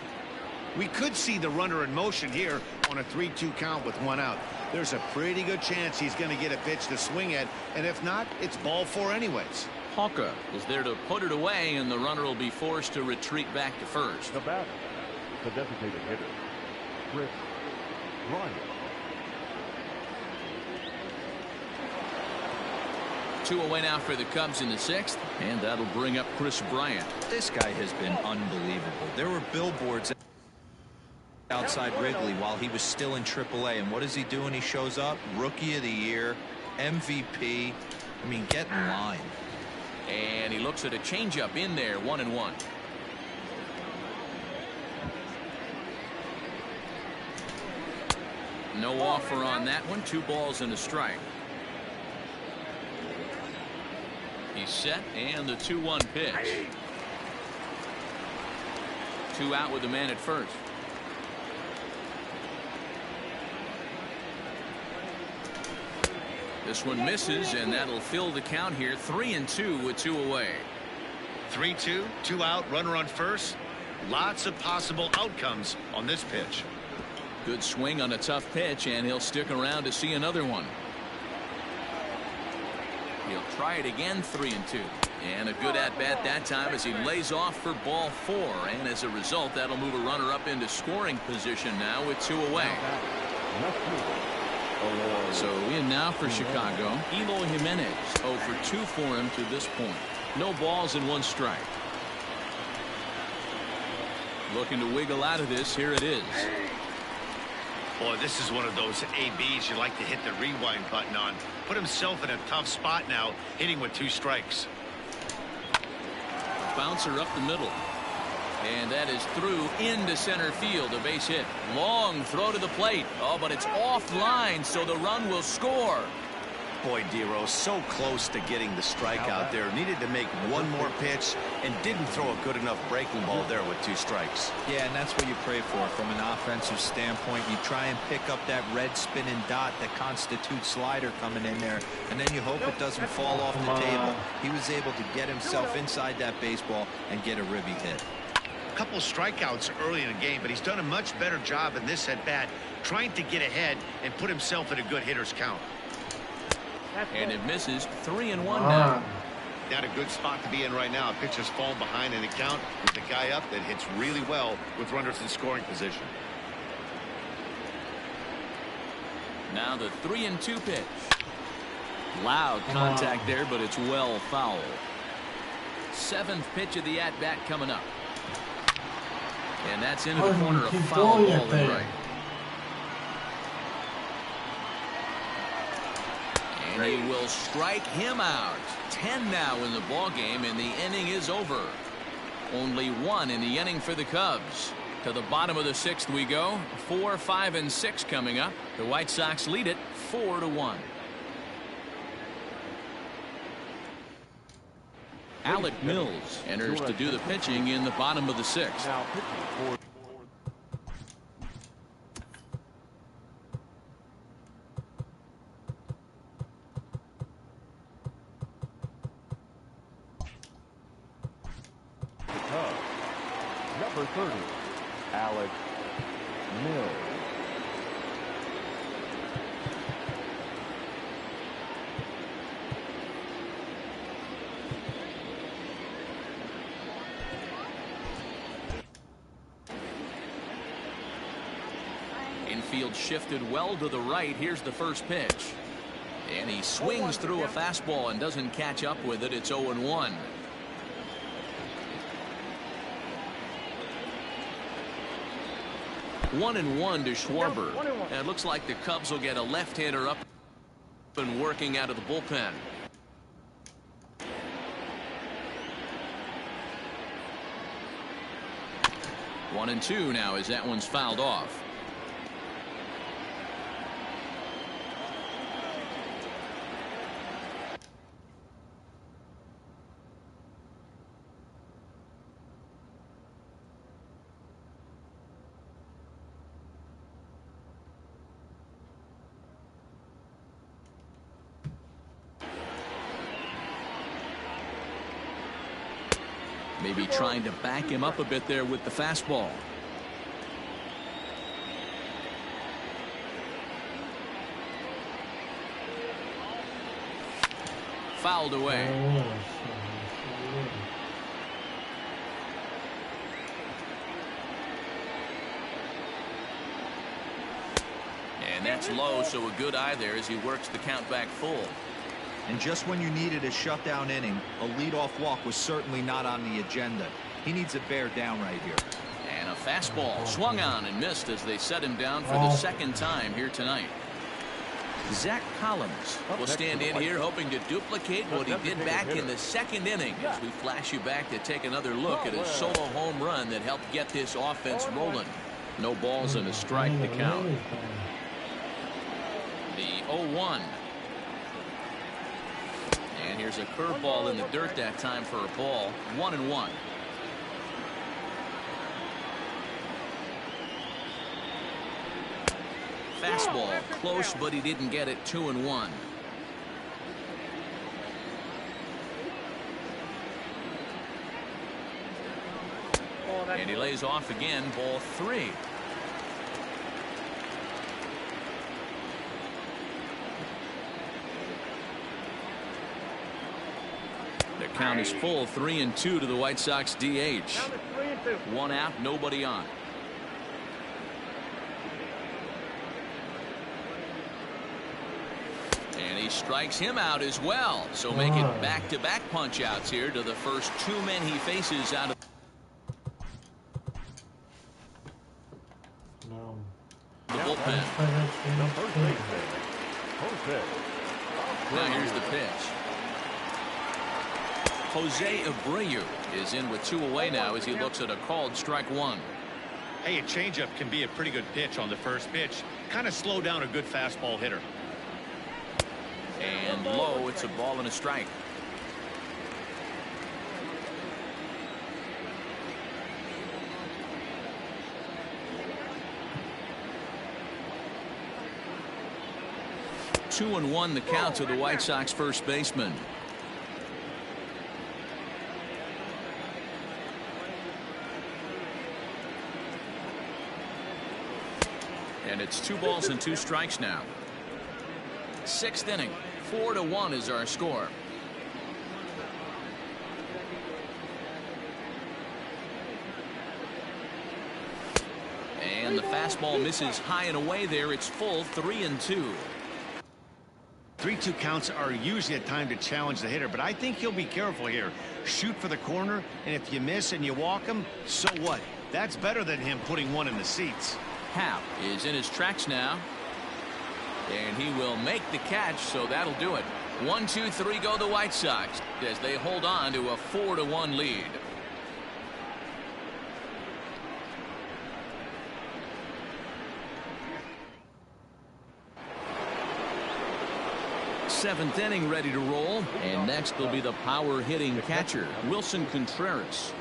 We could see the runner in motion here on a 3-2 count with one out. There's a pretty good chance he's going to get a pitch to swing at, and if not, it's ball four anyways. Hawker is there to put it away, and the runner will be forced to retreat back to first. The batter, the designated hitter, Chris Bryant. 2 away now for the Cubs in the 6th, and that'll bring up Chris Bryant. This guy has been unbelievable. There were billboards outside Wrigley while he was still in AAA, and what does he do when he shows up? Rookie of the Year, MVP. I mean, get in line. And he looks at a changeup in there, 1-1. No offer on that one. 2 balls and a strike. He's set, and the 2-1 pitch. 2 out with the man at first. This one misses, and that'll fill the count here. 3-2 with 2 away. 3-2, 2 out, runner on first. Lots of possible outcomes on this pitch. Good swing on a tough pitch, and he'll stick around to see another one. He'll try it again. 3-2, and a good at bat that time as he lays off for ball 4, and as a result that'll move a runner up into scoring position now with 2 away. So in now for Chicago, Eloy Jimenez. 0 for 2 for him to this point. No balls and 1 strike. Looking to wiggle out of this. Here it is. Boy, this is one of those ABs you like to hit the rewind button on. Put himself in a tough spot now, hitting with 2 strikes. Bouncer up the middle. And that is through into center field. A base hit. Long throw to the plate. Oh, but it's offline, so the run will score. Boy, Dero, so close to getting the strikeout there. Needed to make one more pitch and didn't throw a good enough breaking ball there with 2 strikes. Yeah, and that's what you pray for from an offensive standpoint. You try and pick up that red spinning dot that constitutes slider coming in there, and then you hope it doesn't fall off the table. He was able to get himself inside that baseball and get a ribby hit. A couple strikeouts early in the game, but he's done a much better job in this at bat, trying to get ahead and put himself in a good hitter's count. And it misses. 3-1 now. Not a good spot to be in right now. Pitcher's falling behind in the count with the guy up that hits really well with runners in scoring position. Now the 3-2 pitch. Loud contact there, but it's well foul. 7th pitch of the at bat coming up. And that's into the corner, a foul ball and right. And he will strike him out. 10 now in the ball game, and the inning is over. Only 1 in the inning for the Cubs. To the bottom of the 6th we go. 4, 5, and 6 coming up. The White Sox lead it 4-1. Alec Mills enters to do the pitching in the bottom of the 6th. Now pitching for the Cubs, number 30, Alec Mills. Infield shifted well to the right. Here's the first pitch. And he swings through a fastball and doesn't catch up with it. It's 0-1. 1-1 to Schwarber. And it looks like the Cubs will get a left-hander up and working out of the bullpen. 1-2 now as that one's fouled off. Maybe trying to back him up a bit there with the fastball. Fouled away. And that's low, so a good eye there as he works the count back full. And just when you needed a shutdown inning, a leadoff walk was certainly not on the agenda. He needs to bear down right here. And a fastball swung on and missed as they set him down for the second time here tonight. Zach Collins will stand in here hoping to duplicate what he did back in the second inning as we flash you back to take another look at his solo home run that helped get this offense rolling. No balls and a strike to count. The 0-1. And here's a curveball in the dirt that time for a ball. 1-1. Fastball close, but he didn't get it. 2-1. And he lays off again. Ball 3. The count is full. 3-2 to the White Sox DH. 1 out, nobody on. And he strikes him out as well. So make it back-to-back punch outs here to the first 2 men he faces out of the bullpen. Now here's the pitch. Jose Abreu is in with 2 away now as he looks at a called strike 1. Hey, a changeup can be a pretty good pitch on the first pitch. Kind of slow down a good fastball hitter. And low, it's a ball and a strike. Two and 1 the count to the White Sox first baseman. And it's 2 balls and 2 strikes now. 6th inning. 4-1 is our score. And the fastball misses high and away there. It's full. 3-2. 3-2 counts are usually a time to challenge the hitter, but I think he'll be careful here. Shoot for the corner, and if you miss and you walk him, so what? That's better than him putting one in the seats. Happ is in his tracks now. And he will make the catch, so that'll do it. 1, 2, 3 go the White Sox as they hold on to a 4-1 lead. Seventh inning ready to roll, and next will be the power hitting catcher, Wilson Contreras.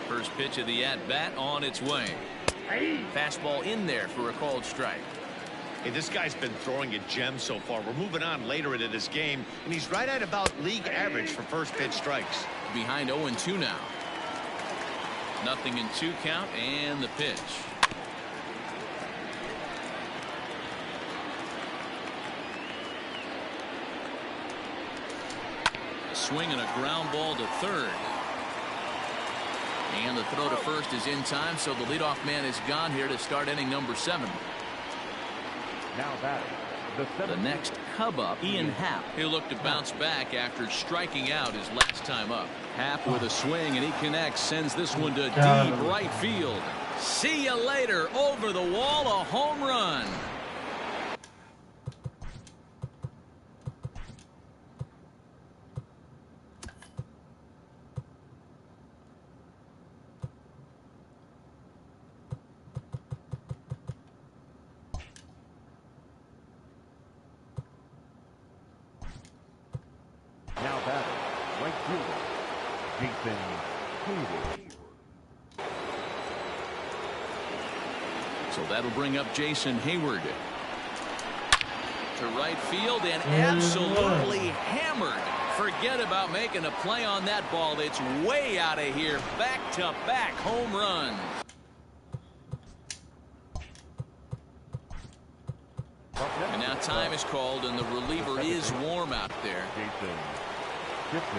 First pitch of the at-bat on its way. Fastball in there for a called strike. Hey, this guy's been throwing a gem so far. We're moving on later into this game, and he's right at about league average for first pitch strikes. Behind 0-2 now. 0-2 count and the pitch. A swing and a ground ball to third. And the throw to first is in time, so the leadoff man is gone here to start inning number 7. Now batting, The next Cub up, Ian Happ. He'll look to bounce back after striking out his last time up. Happ with a swing, and he connects, sends this one to deep right field. See you later. Over the wall, a home run. Now batting, right fielder, Jason Hayward. So that'll bring up Jason Hayward to right field and absolutely hammered. Forget about making a play on that ball. It's way out of here. Back-to-back home runs. And now time is called, and the reliever is warm out there.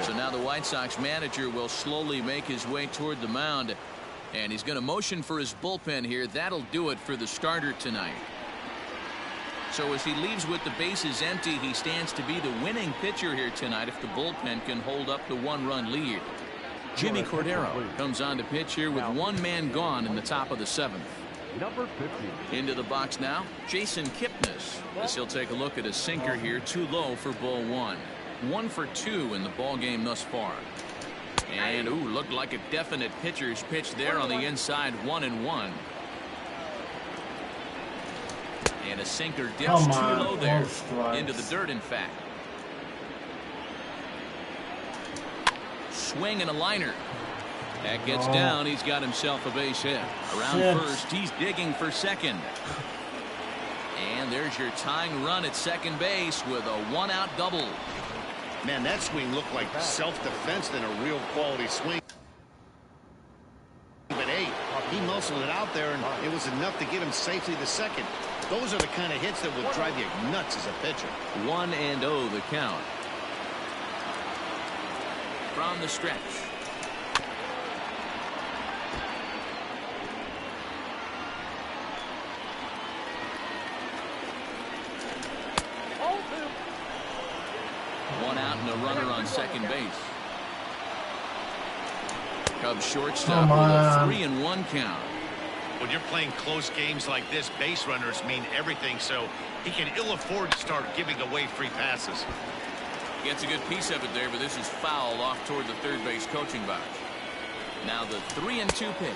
So now the White Sox manager will slowly make his way toward the mound, and he's going to motion for his bullpen here. That'll do it for the starter tonight. So as he leaves with the bases empty, he stands to be the winning pitcher here tonight if the bullpen can hold up the one-run lead. Jimmy Cordero comes on to pitch here with one man gone in the top of the seventh. Number 50. Into the box now, Jason Kipnis. As he'll take a look at a sinker here, too low for ball one. 1 for 2 in the ball game thus far. And looked like a definite pitcher's pitch there on the inside. 1-1. And a sinker dips too low there. Into the dirt, in fact. Swing and a liner. That gets down. He's got himself a base hit. Around first, he's digging for second. And there's your tying run at second base with a one-out double. Man, that swing looked like self-defense than a real quality swing. But hey, he muscled it out there, and it was enough to get him safely to second. Those are the kind of hits that will drive you nuts as a pitcher. 1-0 the count. From the stretch. One out and a runner on second base. Cubs shortstop with a 3-1 count. When you're playing close games like this, base runners mean everything, so he can ill afford to start giving away free passes. Gets a good piece of it there, but this is foul off toward the third base coaching box. Now the 3-2 pitch,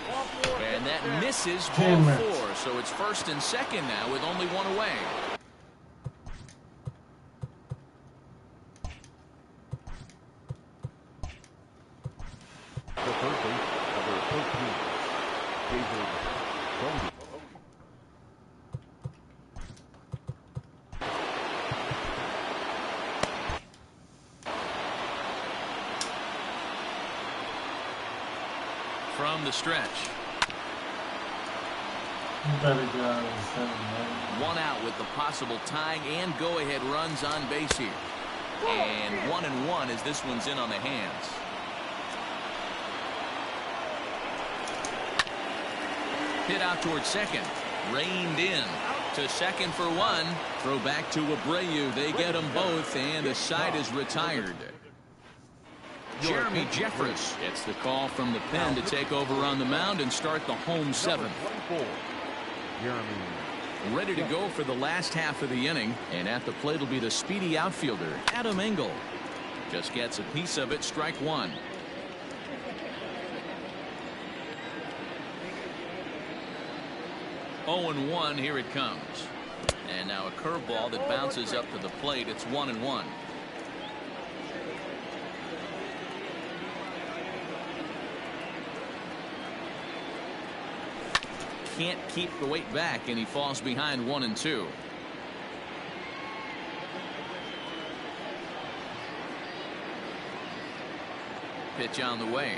and that misses ball 4, so it's first and second now with only one away. The third base, number 13, David Brody. From the stretch. One out with the possible tying and go-ahead runs on base here. And 1-1 as this one's in on the hands. Hit out towards second. Reined in to second for one. Throw back to Abreu. They get them both, and the side is retired. Jeremy Jeffress gets the call from the pen to take over on the mound and start the home seventh. Ready to go for the last half of the inning, and at the plate will be the speedy outfielder Adam Engel. Just gets a piece of it. Strike one. Oh, 0-1. Here it comes. And now a curveball that bounces up to the plate. It's 1-1. Can't keep the weight back, and he falls behind 1-2. Pitch on the way.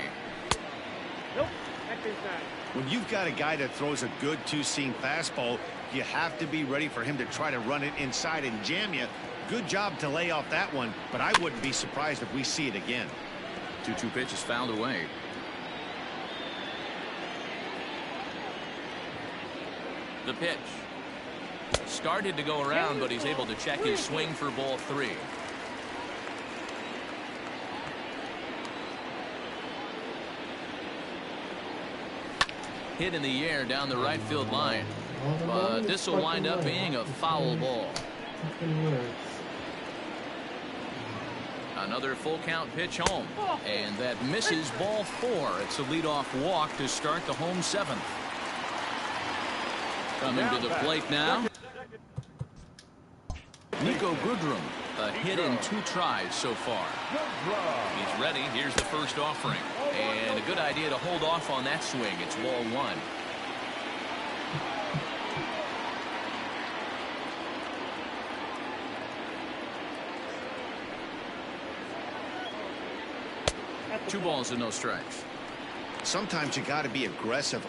Nope, that's inside. When you've got a guy that throws a good two-seam fastball, you have to be ready for him to try to run it inside and jam you. Good job to lay off that one, but I wouldn't be surprised if we see it again. 2-2 pitch is fouled away. The pitch. started to go around, but he's able to check his swing for ball 3. Hit in the air down the right field line, but this will wind up being a foul ball. Another full count pitch home, and that misses ball 4. It's a leadoff walk to start the home 7th. Coming to the plate now, Nico Goodrum, a hit in 2 tries so far. He's ready. Here's the first offering, and a good idea to hold off on that swing. It's ball 1. Two balls and no strikes. Sometimes you got to be aggressive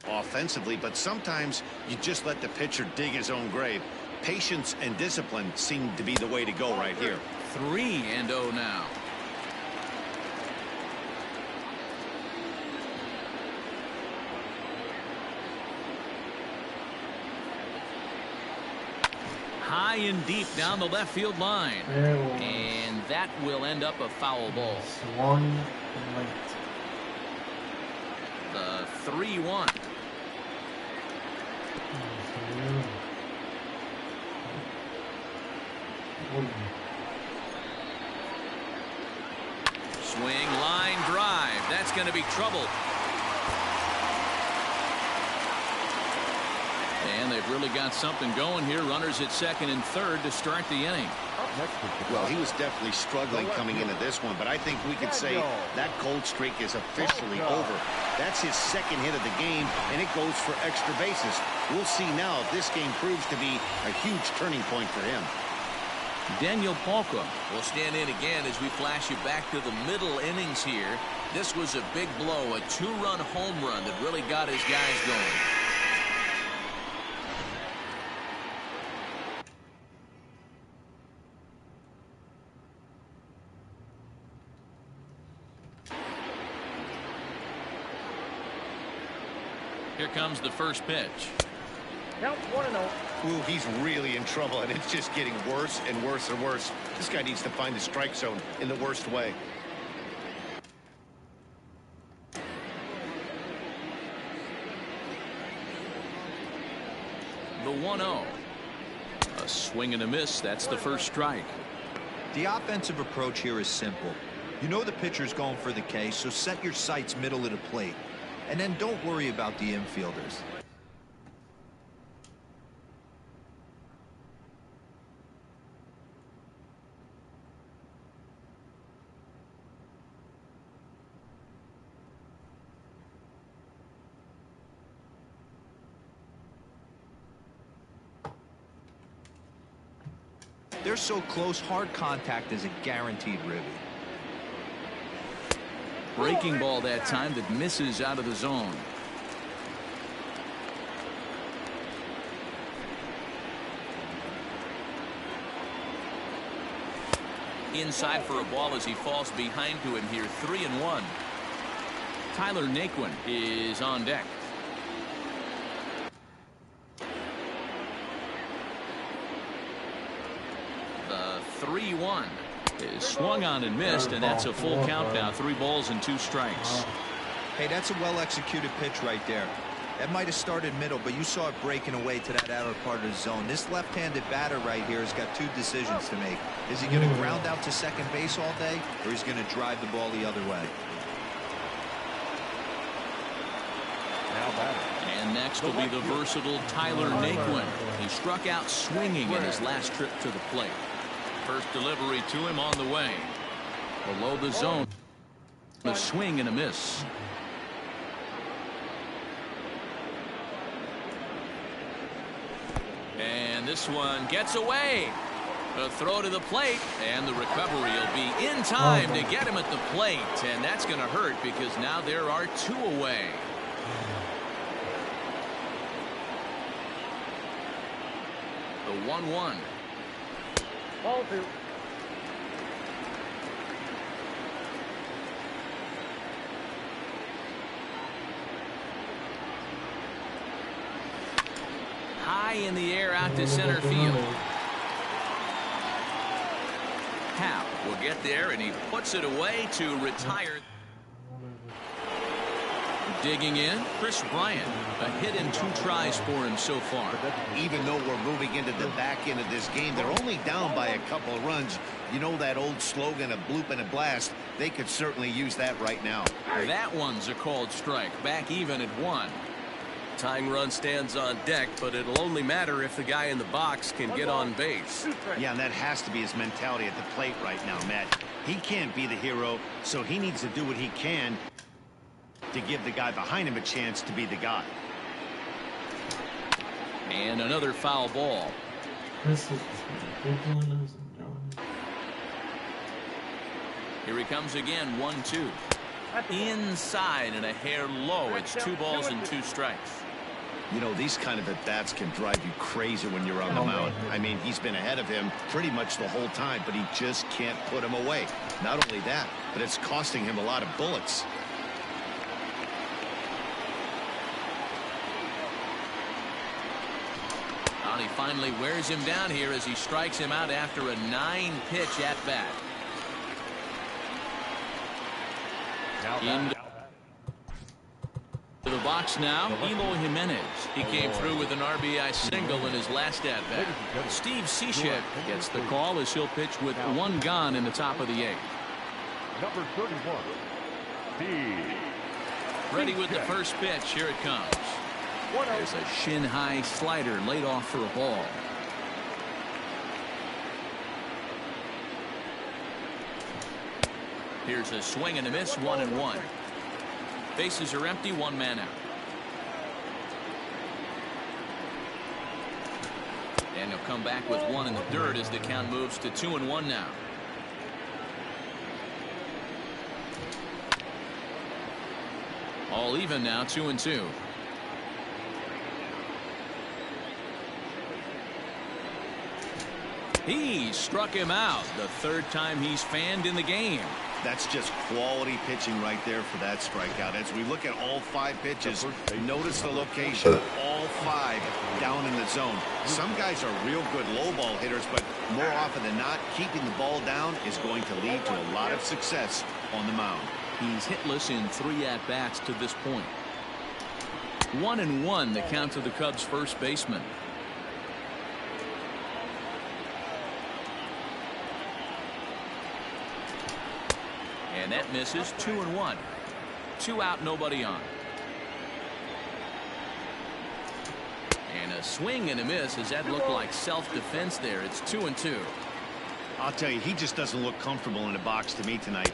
offensively, but sometimes you just let the pitcher dig his own grave. Patience and discipline seem to be the way to go right here. 3-0 now. High and deep down the left field line, and that will end up a foul ball. The 3-1. Swing, line drive. That's going to be trouble. And they've really got something going here. Runners at second and third to start the inning. Well, he was definitely struggling coming into this one, but I think we could say that cold streak is officially over. That's his second hit of the game, and it goes for extra bases. We'll see now if this game proves to be a huge turning point for him. Daniel Palka will stand in again as we flash you back to the middle innings here. This was a big blow, a 2-run home run that really got his guys going. Here comes the first pitch. Count 1-0. Ooh, he's really in trouble, and it's just getting worse and worse and worse. This guy needs to find the strike zone in the worst way. The 1-0. A swing and a miss. That's the first strike. The offensive approach here is simple. You know the pitcher's going for the K, so set your sights middle of the plate. And then don't worry about the infielders. They're so close, hard contact is a guaranteed ribby. Breaking ball that time that misses out of the zone. Inside for a ball as he falls behind to him here. 3-1. Tyler Naquin is on deck. The 3-1 is swung on and missed, and that's a full count now. 3 balls and 2 strikes. Hey, that's a well-executed pitch right there. That might have started middle, but you saw it breaking away to that outer part of the zone. This left-handed batter right here has got 2 decisions to make. Is he going to ground out to second base all day, or is he going to drive the ball the other way? And next will be the versatile Tyler Naquin. He struck out swinging in his last trip to the plate. First delivery to him on the way. Below the zone. A swing and a miss. And this one gets away. A throw to the plate, and the recovery will be in time to get him at the plate. And that's going to hurt because now there are 2 away. The 1-1. Ball 2. high in the air out to center field. Hal will get there, and he puts it away to retire. Digging in, Chris Bryant. A hit in 2 tries for him so far. Even though we're moving into the back end of this game, they're only down by a couple of runs. You know that old slogan, a bloop and a blast? They could certainly use that right now. That one's a called strike. Back even at 1. Tying run stands on deck, but it'll only matter if the guy in the box can get on base. Yeah, and that has to be his mentality at the plate right now, Matt. He can't be the hero, so he needs to do what he can to give the guy behind him a chance to be the guy. And another foul ball. Here he comes again, 1-2. Inside and a hair low. It's 2 balls and 2 strikes. You know, these kind of at-bats can drive you crazy when you're on the mound. I mean, he's been ahead of him pretty much the whole time, but he just can't put him away. Not only that, but it's costing him a lot of bullets. And he finally wears him down here as he strikes him out after a 9-pitch at-bat. Into the box now, Eloy Jimenez. He came through with an RBI single in his last at-bat. Steve Cishek gets the call as he'll pitch with 1 gone in the top of the 8th. Number 31, Steve. Ready with the first pitch. Here it comes. There's a shin-high slider laid off for a ball. Here's a swing and a miss, 1-1. Bases are empty, 1 man out. And he'll come back with 1 in the dirt as the count moves to 2-1 now. All even now, 2-2. He struck him out the 3rd time he's fanned in the game. That's just quality pitching right there for that strikeout. As we look at all 5 pitches, notice the location of all 5 down in the zone. Some guys are real good low ball hitters, but more often than not, keeping the ball down is going to lead to a lot of success on the mound. He's hitless in 3 at-bats to this point. 1-1 the count to the Cubs first baseman. And that misses. 2-1. 2 out, nobody on. And a swing and a miss. Does that look like self-defense there? It's 2-2. I'll tell you, he just doesn't look comfortable in the box to me tonight.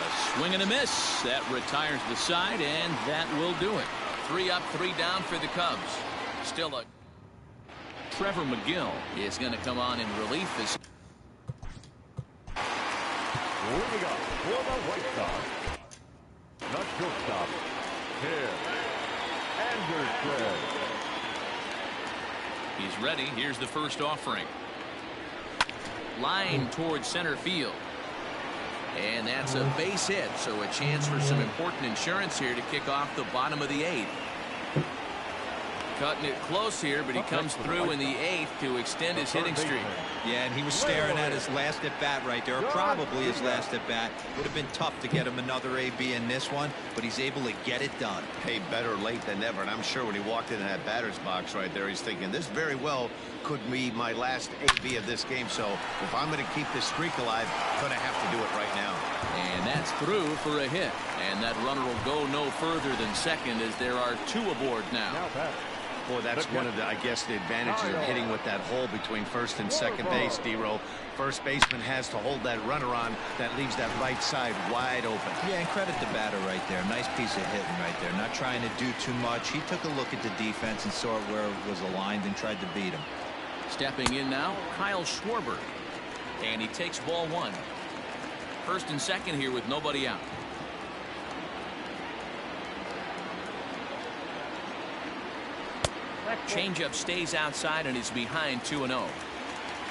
A swing and a miss. That retires the side, and that will do it. 3 up, 3 down for the Cubs. Still a Trevor McGill is going to come on in relief. This Leading up for the White Sox, not shortstop, Tim Anderson. He's ready. Here's the first offering. Line towards center field. And that's a base hit, so a chance for some important insurance here to kick off the bottom of the 8th. Cutting it close here, but he comes through in the 8th to extend his hitting streak. Yeah, and he was staring at his last at-bat right there, or probably his last at-bat. Would have been tough to get him another AB in this one, but he's able to get it done. Hey, better late than never, and I'm sure when he walked into that batter's box right there, he's thinking, this very well could be my last AB of this game, so if I'm going to keep this streak alive, I'm going to have to do it right now. And that's through for a hit. And that runner will go no further than second as there are 2 aboard now. Boy, that's one of the, I guess, the advantages of hitting with that hole between first and second base, D-Row. First baseman has to hold that runner on. That leaves that right side wide open. Yeah, and credit the batter right there. Nice piece of hitting right there. Not trying to do too much. He took a look at the defense and saw where it was aligned and tried to beat him. Stepping in now, Kyle Schwarber. And he takes ball 1. First and second here with nobody out. Changeup stays outside and is behind 2-0.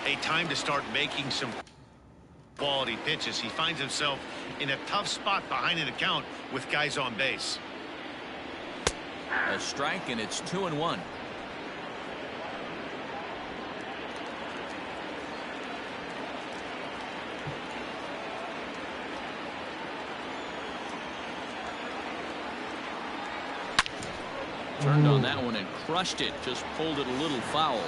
A time to start making some quality pitches. He finds himself in a tough spot behind an account with guys on base. A strike, and it's 2-1. Turned on that one and crushed it. Just pulled it a little foul.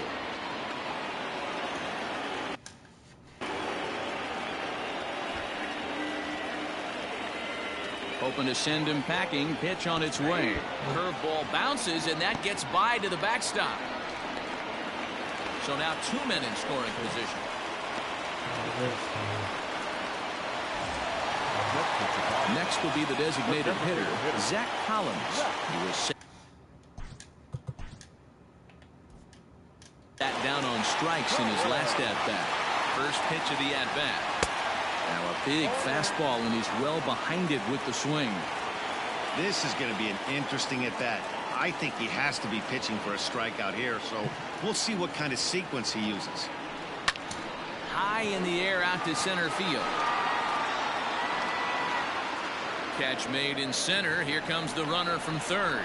Hoping to send him packing. Pitch on its way. Curveball bounces, and that gets by to the backstop. So now 2 men in scoring position. Next will be the designated hitter, Zach Collins. He was set down on strikes in his last at-bat. First pitch of the at-bat. Now a big fastball, and he's well behind it with the swing. This is going to be an interesting at-bat. I think he has to be pitching for a strikeout here, so we'll see what kind of sequence he uses. High in the air out to center field. Catch made in center. Here comes the runner from third.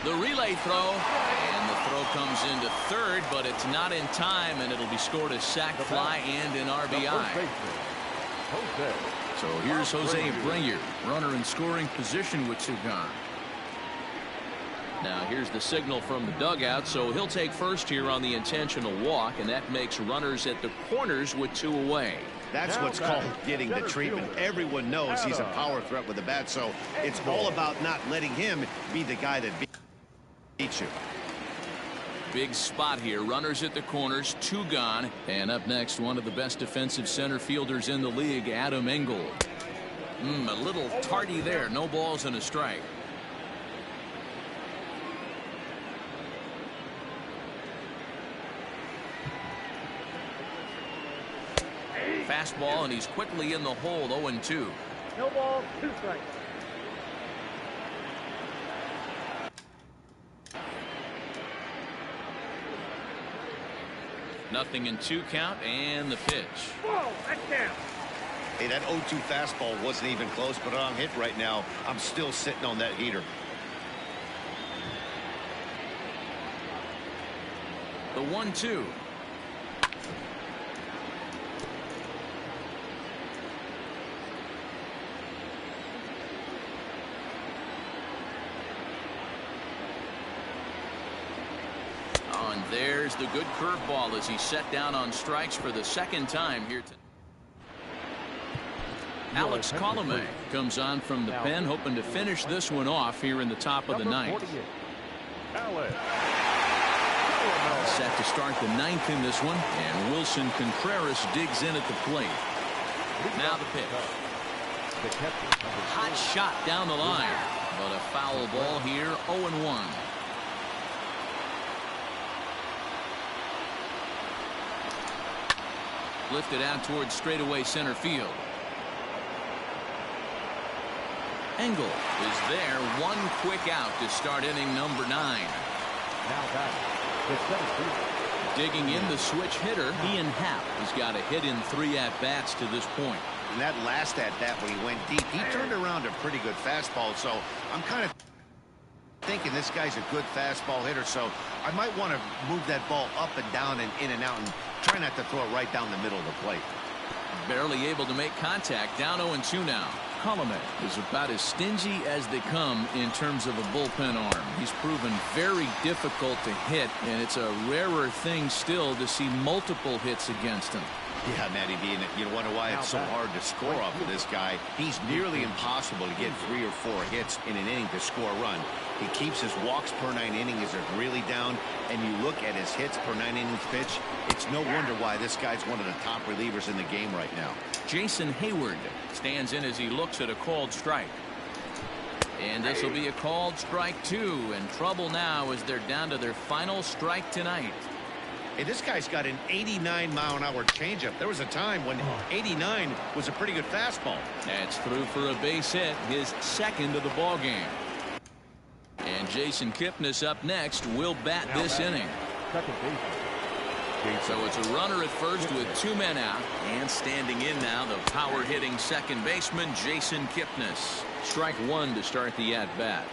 The relay throw, and the throw comes into third, but it's not in time, and it'll be scored a sac fly and an RBI. So here's Jose Abreu, runner in scoring position with 2 gone. Now here's the signal from the dugout, so he'll take first here on the intentional walk, and that makes runners at the corners with 2 away. That's what's called getting the treatment. Everyone knows he's a power threat with the bat, so it's all about not letting him be the guy that beats you. Big spot here. Runners at the corners, 2 gone. And up next, one of the best defensive center fielders in the league, Adam Engel. A little tardy there. No balls and a strike. Fastball, and he's quickly in the hole, 0-2. No ball, 2 strikes. Nothing in 2 count, and the pitch. Whoa, that's down. Hey, that 0-2 fastball wasn't even close, but I'm hit right now. I'm still sitting on that heater. The 1-2. And there's the good curveball as he's set down on strikes for the 2nd time here. Alex Colomé comes on from the pen, hoping to finish this one off here in the top of the 9th. Set to start the 9th in this one, and Wilson Contreras digs in at the plate. Now the pitch. Hot shot down the line, but a foul ball here, 0-1. Lifted out towards straightaway center field. Engel is there. 1 quick out to start inning number 9. Now back. Digging in the switch hitter, Ian Happ has got a hit in 3 at-bats to this point. And that last at-bat when he went deep, he turned around a pretty good fastball, so I'm kind of thinking this guy's a good fastball hitter, so I might want to move that ball up and down and in and out and try not to throw it right down the middle of the plate. Barely able to make contact. Down 0-2 now. Colomé is about as stingy as they come in terms of a bullpen arm. He's proven very difficult to hit, and it's a rarer thing still to see multiple hits against him. Yeah, Matty D, and you wonder why it's so hard to score off of this guy. He's nearly impossible to get 3 or 4 hits in an inning to score a run. He keeps his walks per 9 innings are really down, and you look at his hits per 9 innings pitch, it's no wonder why this guy's one of the top relievers in the game right now. Jason Hayward stands in as he looks at a called strike. And this will be a called strike 2, and trouble now as they're down to their final strike tonight. Hey, this guy's got an 89-mile-an-hour changeup. There was a time when 89 was a pretty good fastball. That's through for a base hit, his 2nd of the ball game. And Jason Kipnis up next will bat this inning. So it's a runner at first with 2 men out, and standing in now the power-hitting second baseman Jason Kipnis. Strike 1 to start the at-bat.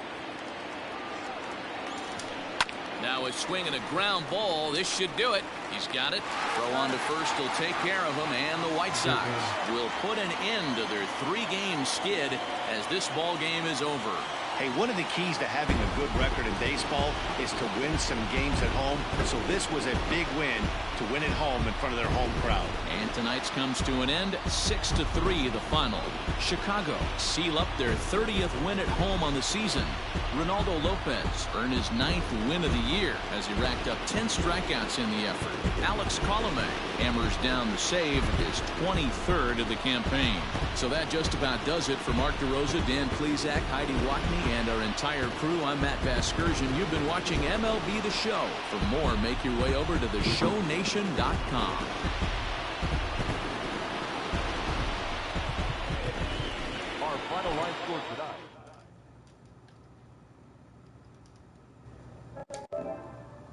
Now a swing and a ground ball. This should do it. He's got it. Throw on to first will take care of him, and the White Sox will put an end to their 3-game skid as this ball game is over. Hey, one of the keys to having a good record in baseball is to win some games at home. So this was a big win to win at home in front of their home crowd. And tonight's comes to an end, 6-3 the final. Chicago seal up their 30th win at home on the season. Ronaldo Lopez earned his 9th win of the year as he racked up 10 strikeouts in the effort. Alex Colomé hammers down the save, his 23rd of the campaign. So that just about does it for Mark DeRosa, Dan Plesac, Heidi Watney, and our entire crew. I'm Matt Vasgersian. You've been watching MLB The Show. For more, make your way over to theshownation.com. Our final line score tonight.